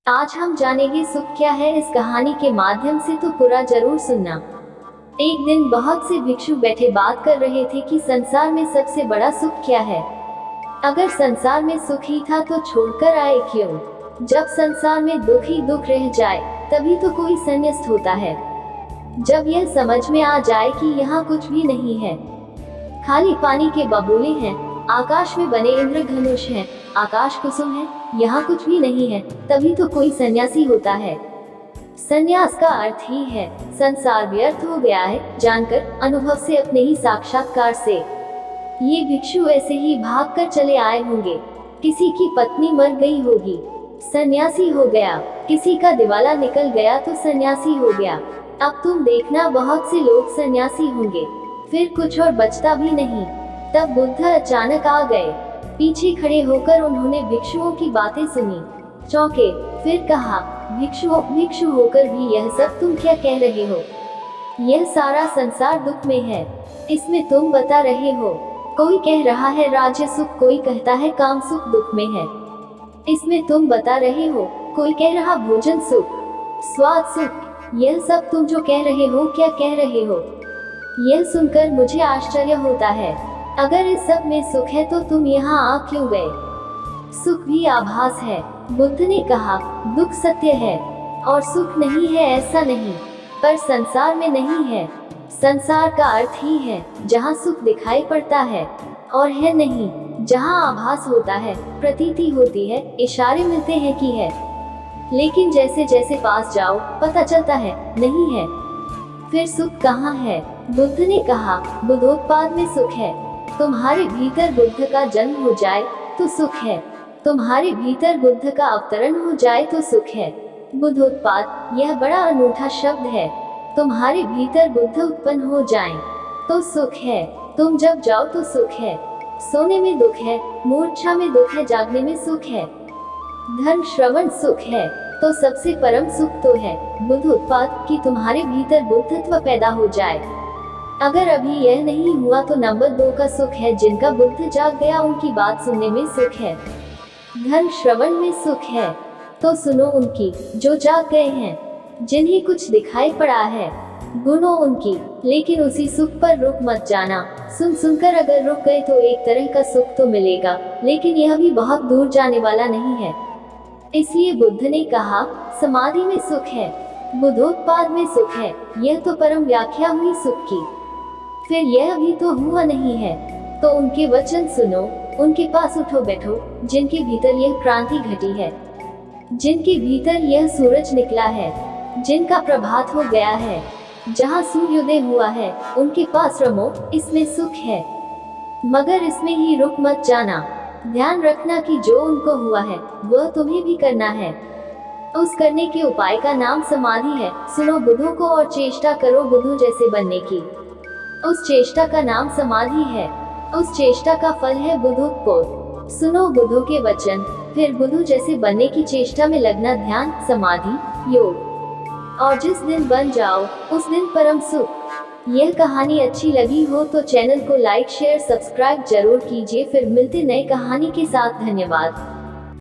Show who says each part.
Speaker 1: आज हम जानेंगे सुख क्या है। इस कहानी के माध्यम से तो पूरा जरूर सुनना। एक दिन बहुत से भिक्षु बैठे बात कर रहे थे कि संसार में सबसे बड़ा सुख क्या है। अगर संसार में सुख ही था तो छोड़कर आए क्यों। जब संसार में दुख ही दुख रह जाए तभी तो कोई संन्यास्त होता है। जब यह समझ में आ जाए कि यहाँ कुछ भी नहीं है, खाली पानी के बबूले हैं, आकाश में बने इंद्रधनुष हैं, आकाश कुसुम है, यहाँ कुछ भी नहीं है, तभी तो कोई सन्यासी होता है। संन्यास का अर्थ ही है संसार व्यर्थ हो गया है जानकर, अनुभव से, अपने ही साक्षात्कार से। ये भिक्षु ऐसे ही भागकर चले आए होंगे। किसी की पत्नी मर गई होगी, सन्यासी हो गया। किसी का दिवाला निकल गया तो सन्यासी हो गया। अब तुम देखना बहुत से लोग सन्यासी होंगे, फिर कुछ और बचता भी नहीं। तब बुद्ध अचानक आ गए। पीछे खड़े होकर उन्होंने भिक्षुओं की बातें सुनी, चौंके। फिर कहा, भिक्षु होकर भी यह सब तुम क्या कह रहे हो। यह सारा संसार दुख में है, इसमें तुम बता रहे हो। कोई कह रहा है राज्य सुख, कोई कहता है काम सुख दुख में है, इसमें तुम बता रहे हो। कोई कह रहा भोजन सुख, स्वाद सुख। यह सब तुम जो कह रहे हो क्या कह रहे हो। यह सुनकर मुझे आश्चर्य होता है। अगर इस सब में सुख है तो तुम यहाँ आ क्यों गए। सुख भी आभास है। बुद्ध ने कहा, दुख सत्य है और सुख नहीं है ऐसा नहीं, पर संसार में नहीं है। संसार का अर्थ ही है जहाँ सुख दिखाई पड़ता है और है नहीं, जहाँ आभास होता है, प्रतीति होती है, इशारे मिलते हैं कि है, लेकिन जैसे जैसे पास जाओ पता चलता है नहीं है। फिर सुख कहाँ है। बुद्ध ने कहा, बुद्धोत्पाद में सुख है। तुम्हारे भीतर बुद्ध का जन्म हो जाए तो सुख है, तुम्हारे भीतर बुद्ध का अवतरण हो जाए तो सुख है। बुद्धोत्पाद यह बड़ा अनूठा शब्द है। तुम्हारे भीतर बुद्ध उत्पन्न हो जाएं तो सुख है। तुम जब जाओ तो सुख है। सोने में दुख है, मूर्छा में दुख है, जागने में सुख है। धर्म श्रवण सुख है तो सबसे परम सुख तो है बुद्धोत्पाद कि तुम्हारे भीतर बुद्धत्व पैदा हो जाए। अगर अभी यह नहीं हुआ तो नंबर 2 का सुख है, जिनका बुद्ध जाग गया उनकी बात सुनने में सुख है। धर्म श्रवण में सुख है तो सुनो उनकी जो जाग गए हैं, जिन्हें कुछ दिखाई पड़ा है, गुनो उनकी। लेकिन उसी सुख पर रुक मत जाना। सुनकर अगर रुक गए तो एक तरह का सुख तो मिलेगा, लेकिन यह भी बहुत दूर जाने वाला नहीं है। इसलिए बुद्ध ने कहा, समाधि में सुख है, बुद्धोत्पाद में सुख है। यह तो परम व्याख्या हुई सुख की। फिर यह भी तो हुआ नहीं है, तो उनके वचन सुनो, उनके पास उठो बैठो, जिनके भीतर यह क्रांति घटी है, जिनके भीतर यह सूरज निकला है, जिनका प्रभात हो गया है, जहाँ सूर्योदय हुआ है, उनके पास रमो, इसमें सुख है। मगर इसमें ही रुक मत जाना। ध्यान रखना कि जो उनको हुआ है वह तुम्हें भी करना है। उस करने के उपाय का नाम समाधि है। सुनो बुद्धों को और चेष्टा करो बुद्धों जैसे बनने की। उस चेष्टा का नाम समाधि है। उस चेष्टा का फल है बुद्धोत्पाद। सुनो बुद्धों के वचन, फिर बुद्धों जैसे बनने की चेष्टा में लगना, ध्यान, समाधि, योग, और जिस दिन बन जाओ उस दिन परम सुख। यह कहानी अच्छी लगी हो तो चैनल को लाइक शेयर सब्सक्राइब जरूर कीजिए। फिर मिलते नए कहानी के साथ। धन्यवाद।